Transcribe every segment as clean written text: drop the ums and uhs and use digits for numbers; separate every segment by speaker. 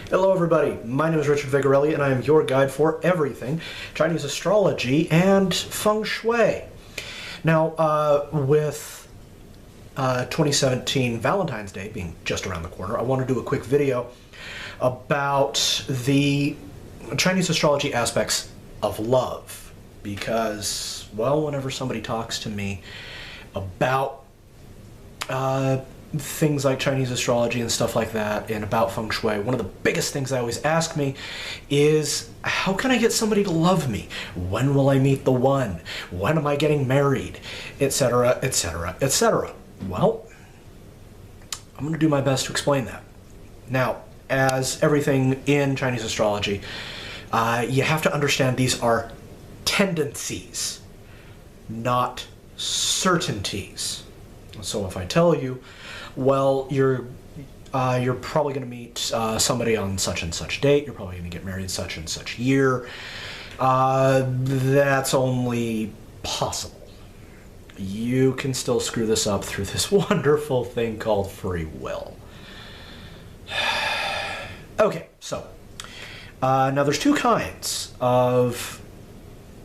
Speaker 1: Hello everybody, my name is Richard Vigorelli and I am your guide for everything Chinese astrology and feng shui. Now, with 2017 Valentine's Day being just around the corner, I want to do a quick video about the Chinese astrology aspects of love because, well, whenever somebody talks to me about things like Chinese astrology and stuff like that and about feng shui, one of the biggest things they always ask me is, how can I get somebody to love me? When will I meet the one? When am I getting married? Etc., etc., etc. Well, I'm going to do my best to explain that. Now, as everything in Chinese astrology, you have to understand these are tendencies, not certainties. So if I tell you, well, you're probably going to meet somebody on such and such date, you're probably going to get married such and such year, that's only possible. You can still screw this up through this wonderful thing called free will. Okay, so now there's two kinds of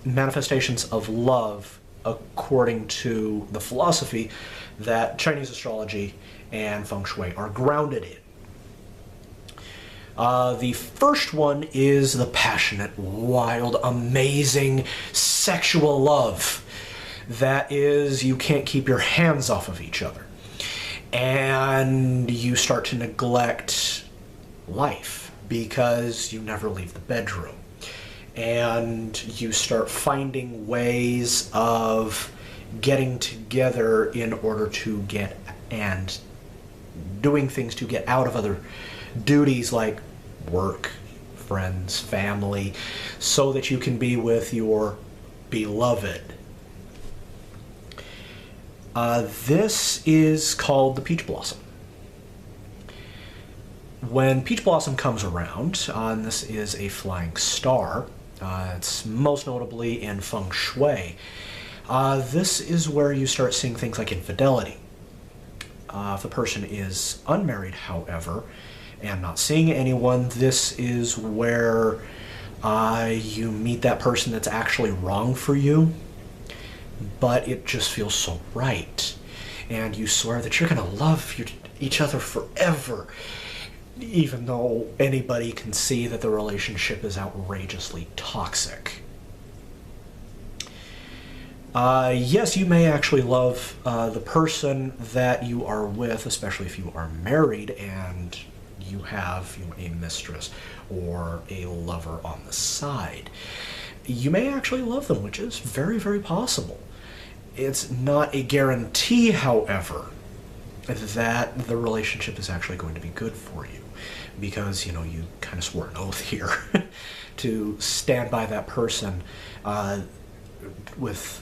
Speaker 1: manifestations of love according to the philosophy that Chinese astrology and feng shui are grounded in. The first one is the passionate, wild, amazing, sexual love. That is, you can't keep your hands off of each other. And you start to neglect life because you never leave the bedroom. And you start finding ways of getting together in order to get and doing things to get out of other duties like work, friends, family, so that you can be with your beloved. This is called the peach blossom. When peach blossom comes around, and this is a flying star, it's most notably in feng shui. This is where you start seeing things like infidelity. If the person is unmarried, however, and not seeing anyone, this is where you meet that person that's actually wrong for you, but it just feels so right. And you swear that you're going to love each other forever, even though anybody can see that the relationship is outrageously toxic. Yes, you may actually love the person that you are with, especially if you are married and you have a mistress or a lover on the side. You may actually love them, which is very, very possible. It's not a guarantee, however, that the relationship is actually going to be good for you, because, you kind of swore an oath here to stand by that person with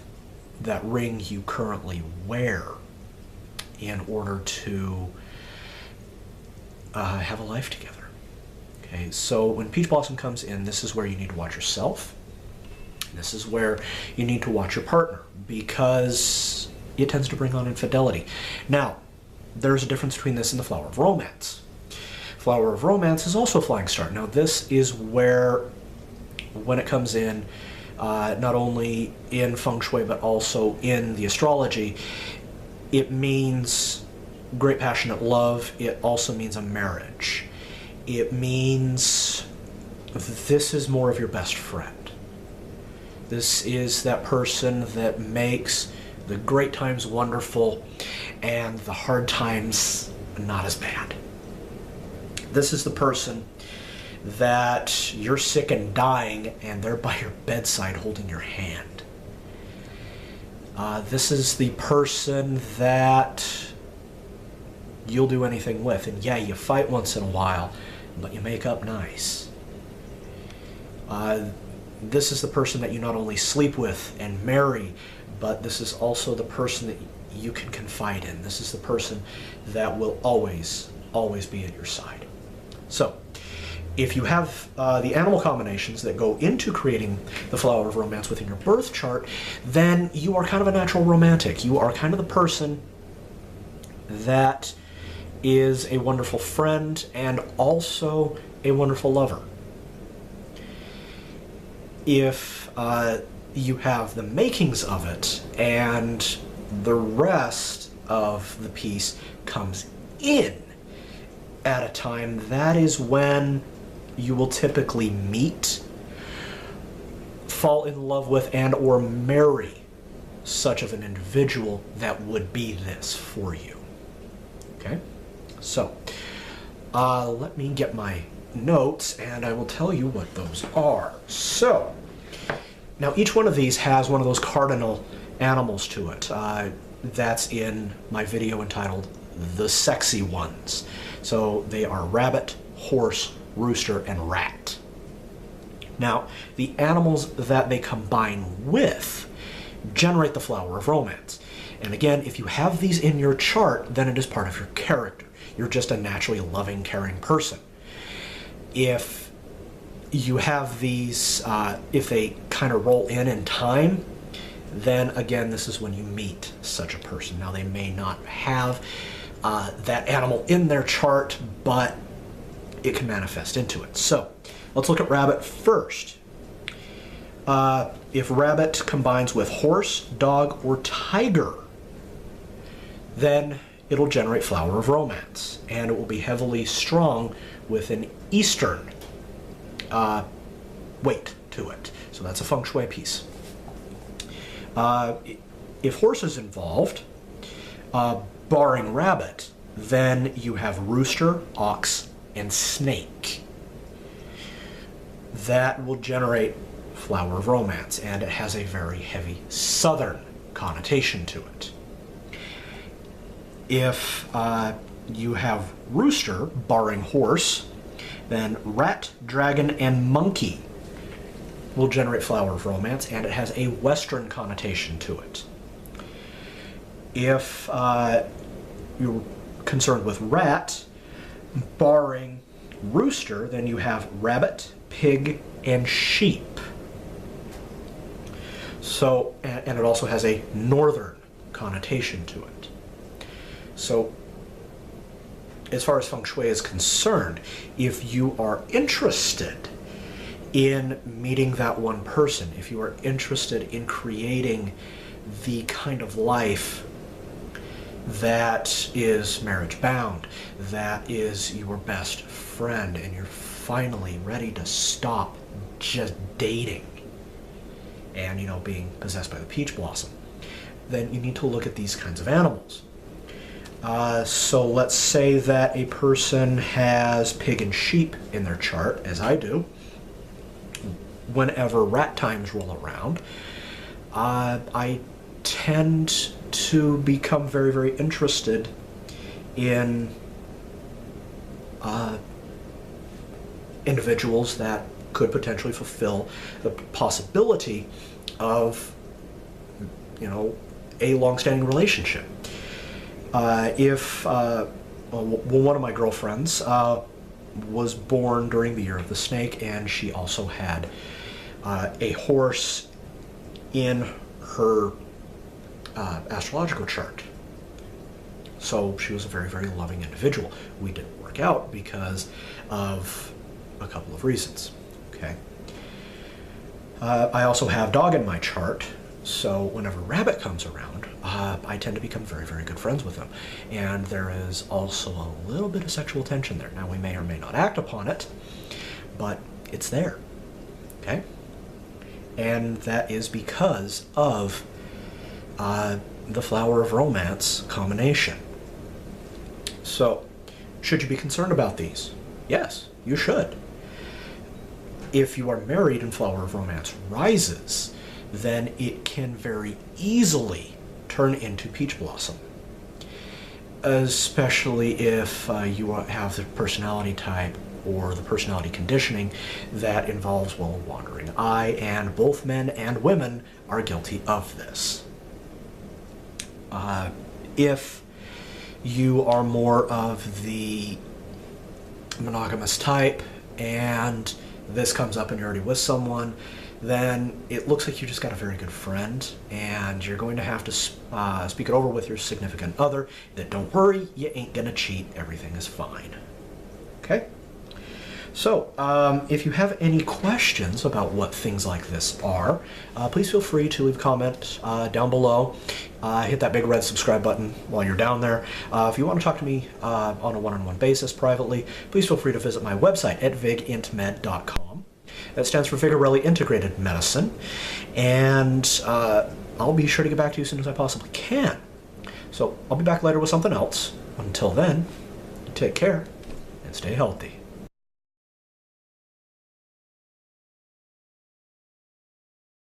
Speaker 1: that ring you currently wear in order to have a life together. Okay, so when peach blossom comes in, this is where you need to watch yourself. This is where you need to watch your partner, because it tends to bring on infidelity. Now, there's a difference between this and the flower of romance. Flower of romance is also a flying star. Now, this is where, when it comes in, not only in feng shui but also in the astrology, it means great passionate love. It also means a marriage. It means this is more of your best friend. This is that person that makes the great times wonderful and the hard times not as bad. This is the person that you're sick and dying and they're by your bedside holding your hand. This is the person that you'll do anything with. And yeah, you fight once in a while, but you make up nice. This is the person that you not only sleep with and marry, but this is also the person that you can confide in. This is the person that will always, always be at your side. So, if you have the animal combinations that go into creating the flower of romance within your birth chart, then you are kind of a natural romantic. You are kind of the person that is a wonderful friend and also a wonderful lover. If you have the makings of it and the rest of the piece comes in at a time, that is when you will typically meet, fall in love with, and or marry such of an individual that would be this for you. Okay? So, let me get my notes and I will tell you what those are. So, now each one of these has one of those cardinal animals to it. That's in my video entitled The Sexy Ones. So they are rabbit, horse, rooster, and rat. Now, the animals that they combine with generate the flower of romance. And again, if you have these in your chart, then it is part of your character. You're just a naturally loving, caring person. If you have these, if they kind of roll in time, then again, this is when you meet such a person. Now, they may not have that animal in their chart, but it can manifest into it. So, let's look at rabbit first. If rabbit combines with horse, dog, or tiger, then it'll generate flower of romance, and it will be heavily strong with an eastern weight to it. So that's a feng shui piece. If horse is involved, barring rabbit, then you have rooster, ox, and snake. That will generate flower of romance, and it has a very heavy southern connotation to it. If you have rooster, barring horse, then rat, dragon, and monkey will generate flower of romance, and it has a western connotation to it. If you're concerned with rat, barring rooster, then you have rabbit, pig, and sheep. So, and it also has a northern connotation to it. So, as far as feng shui is concerned, if you are interested in meeting that one person, if you are interested in creating the kind of life that is marriage bound, that is your best friend, and you're finally ready to stop just dating and, you know, being possessed by the peach blossom, then you need to look at these kinds of animals. So let's say that a person has pig and sheep in their chart, as I do. Whenever rat times roll around, I tend to become very, very interested in individuals that could potentially fulfill the possibility of, you know, a long-standing relationship. If one of my girlfriends was born during the year of the snake, and she also had a horse in her astrological chart. So she was a very, very loving individual. We didn't work out because of a couple of reasons. Okay. I also have dog in my chart, so whenever rabbit comes around, I tend to become very, very good friends with them. And there is also a little bit of sexual tension there. Now, we may or may not act upon it, but it's there. Okay? And that is because of the flower of romance combination. So, should you be concerned about these? Yes, you should. If you are married and flower of romance rises, then it can very easily turn into peach blossom. Especially if you have the personality type or the personality conditioning that involves, well, a wandering eye, and both men and women are guilty of this. If you are more of the monogamous type and this comes up and you're already with someone, then it looks like you just got a very good friend, and you're going to have to speak it over with your significant other that don't worry, you ain't gonna cheat, everything is fine. Okay? So, if you have any questions about what things like this are, please feel free to leave a comment down below. Hit that big red subscribe button while you're down there. If you want to talk to me on a one-on-one basis privately, please feel free to visit my website at vigintmed.com. That stands for Vigorelli Integrated Medicine. And I'll be sure to get back to you as soon as I possibly can. So I'll be back later with something else. Until then, take care and stay healthy.